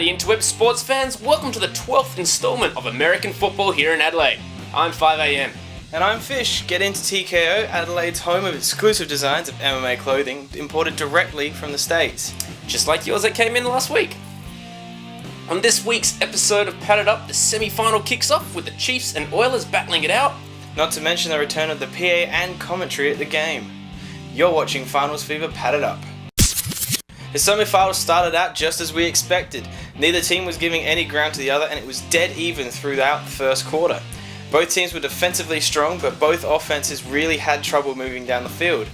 Howdy interweb sports fans, welcome to the 12th instalment of American football here in Adelaide. I'm 5am. And I'm Fish. Get into TKO, Adelaide's home of exclusive designs of MMA clothing imported directly from the States. Just like yours that came in last week. On this week's episode of Padded Up, the semi-final kicks off with the Chiefs and Oilers battling it out. Not to mention the return of the PA and commentary at the game. You're watching Finals Fever Padded Up. The semi-finals started out just as we expected. Neither team was giving any ground to the other, and it was dead even throughout the first quarter. Both teams were defensively strong, but both offenses really had trouble moving down the field.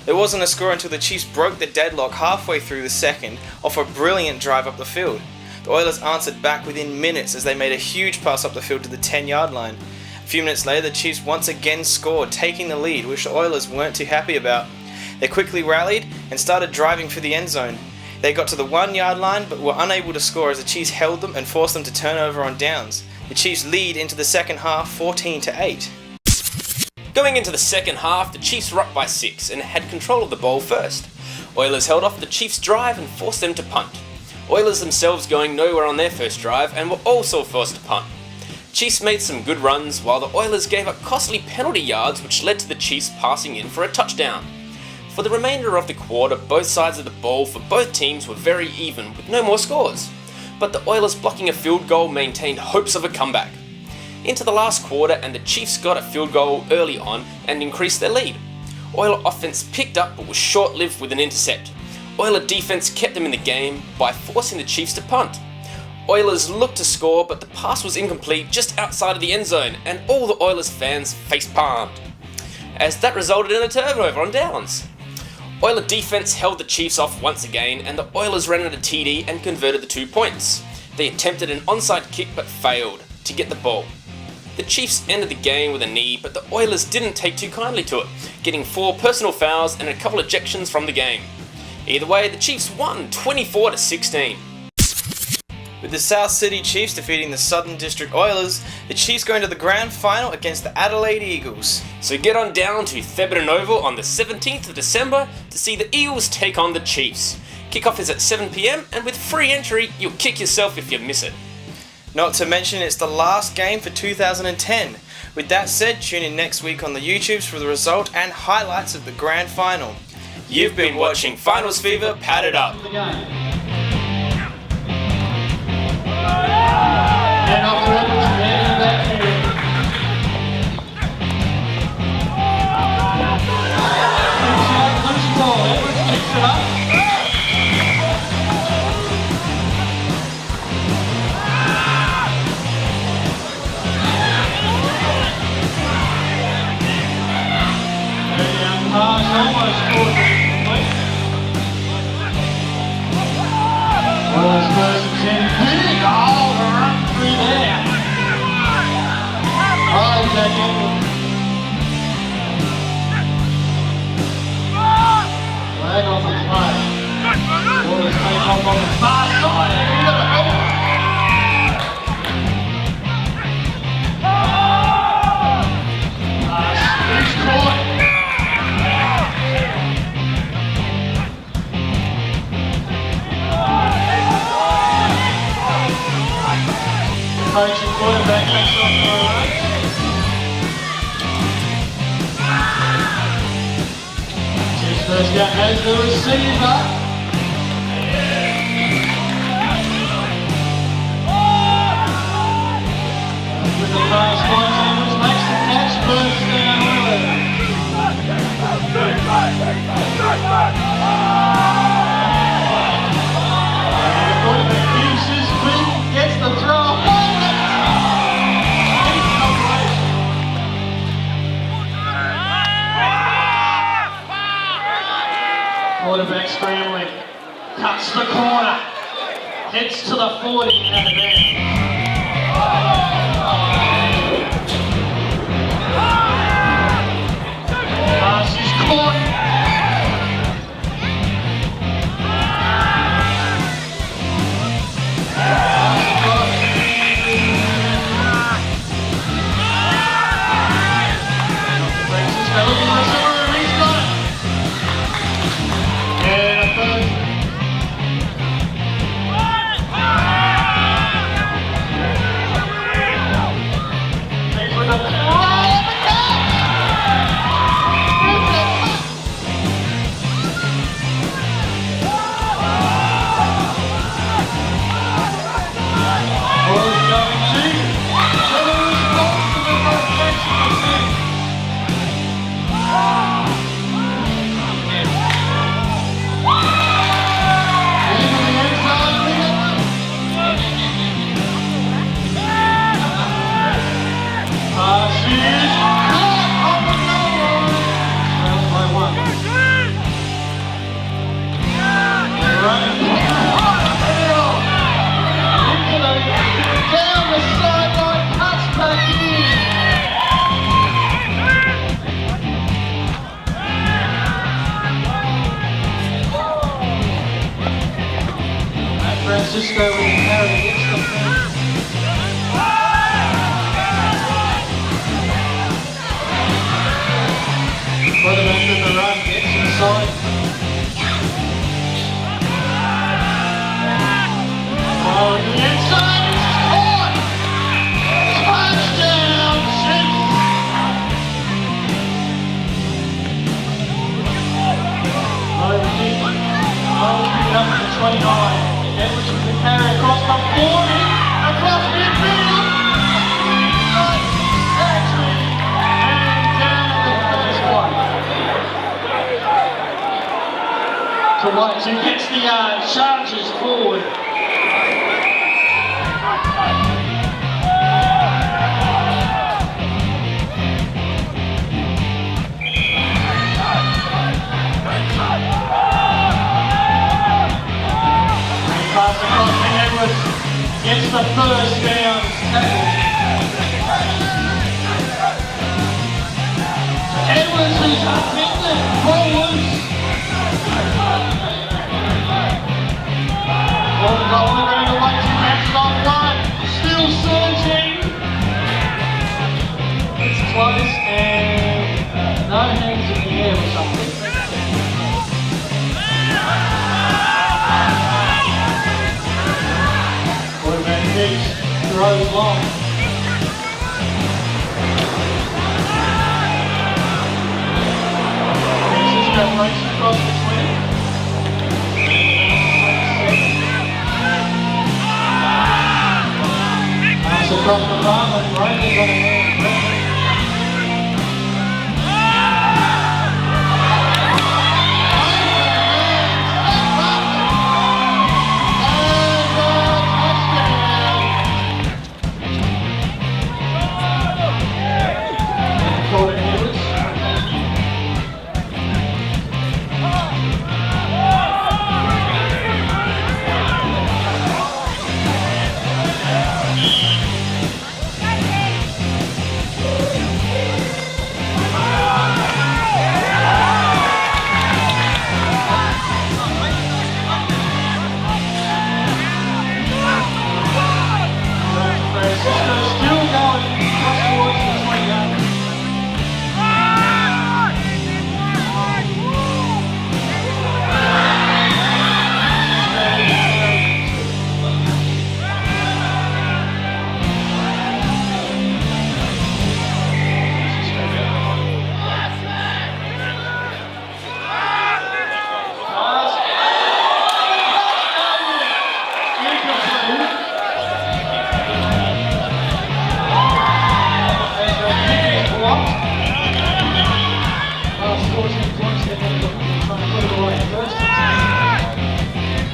It wasn't a score until the Chiefs broke the deadlock halfway through the second off a brilliant drive up the field. The Oilers answered back within minutes as they made a huge pass up the field to the 10-yard line. A few minutes later, the Chiefs once again scored, taking the lead, which the Oilers weren't too happy about. They quickly rallied and started driving for the end zone. They got to the 1-yard line but were unable to score as the Chiefs held them and forced them to turn over on downs. The Chiefs lead into the second half 14-8. Going into the second half, the Chiefs were up by 6 and had control of the ball first. Oilers held off the Chiefs' drive and forced them to punt. Oilers themselves going nowhere on their first drive and were also forced to punt. Chiefs made some good runs while the Oilers gave up costly penalty yards which led to the Chiefs passing in for a touchdown. For the remainder of the quarter, both sides of the ball for both teams were very even with no more scores, but the Oilers blocking a field goal maintained hopes of a comeback. Into the last quarter and the Chiefs got a field goal early on and increased their lead. Oiler offense picked up but was short-lived with an intercept. Oiler defense kept them in the game by forcing the Chiefs to punt. Oilers looked to score but the pass was incomplete just outside of the end zone and all the Oilers fans face-palmed, as that resulted in a turnover on downs. Oiler defense held the Chiefs off once again and the Oilers ran at a TD and converted the 2 points. They attempted an onside kick but failed to get the ball. The Chiefs ended the game with a knee but the Oilers didn't take too kindly to it, getting 4 personal fouls and a couple ejections from the game. Either way, the Chiefs won 24-16. With the South Sydney Chiefs defeating the Southern District Oilers, the Chiefs go into the grand final against the Adelaide Eagles. So get on down to Thebarton Oval on the 17th of December to see the Eagles take on the Chiefs. Kickoff is at 7pm and with free entry, you'll kick yourself if you miss it. Not to mention it's the last game for 2010. With that said, tune in next week on the YouTubes for the result and highlights of the grand final. You've been watching Finals Fever Padded Up. And off the Rebels, heading back here. Loose ball, Edwards picks it up. Very young pass, almost caught it complete. Oilers versus 10. Big goal to run through there. Isaac Edwards. Flag off the play. Oilers take off on the far side. Into the middle. He's caught. Coaching quarterback takes off for a run. Chiefs first out as the receiver. With the pass, Edwards makes the catch, first down the quarterback keeps his feet, gets the throw. Quarterback scrambling, cuts the corner, heads to the 40 and out of bounds. Pass is caught. And a third. Right, so gets the Chargers forward. Pass across to Edwards, gets the first down, tackle. Edwards who's unfitted, ball loose. Ball going around the way, 2 matches on 1, still surging. It's close and no hands in the air or something. Throws long. This got race across the 20. Pass across the line, and Ravens on a hand.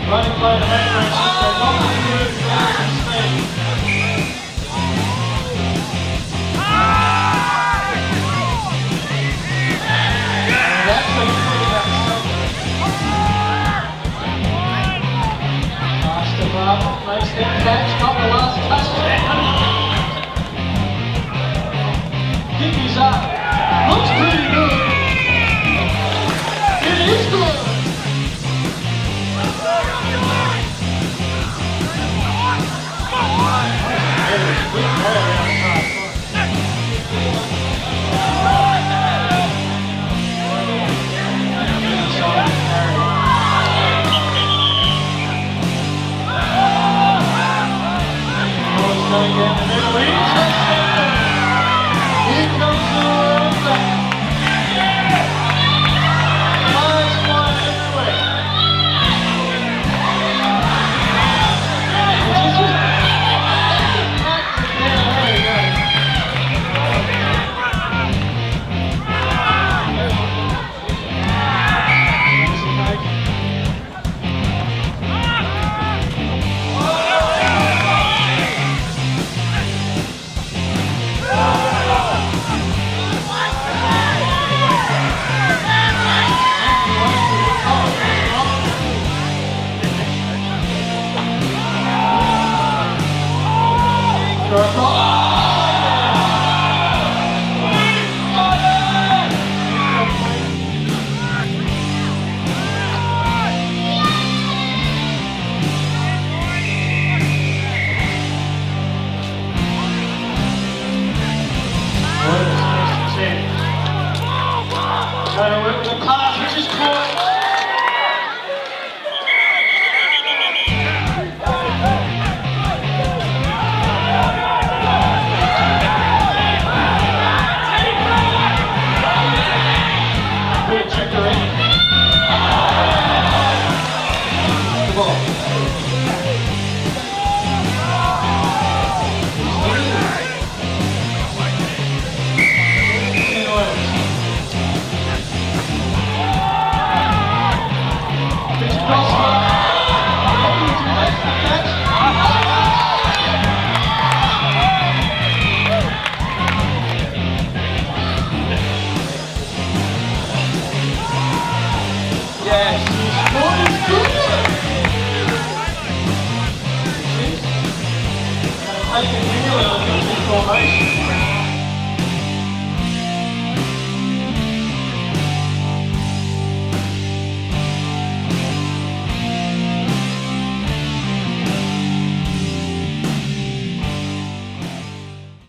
Running play to Edwards, so not to move some speed. And that's when you put it out somewhere. Pass to Barber, makes that catch, got the last touchdown. Kick is up, looks pretty good. It is good. Going down the middle, intercepted. Here comes the run back. Nice one everywhere. The pass which is caught. Making really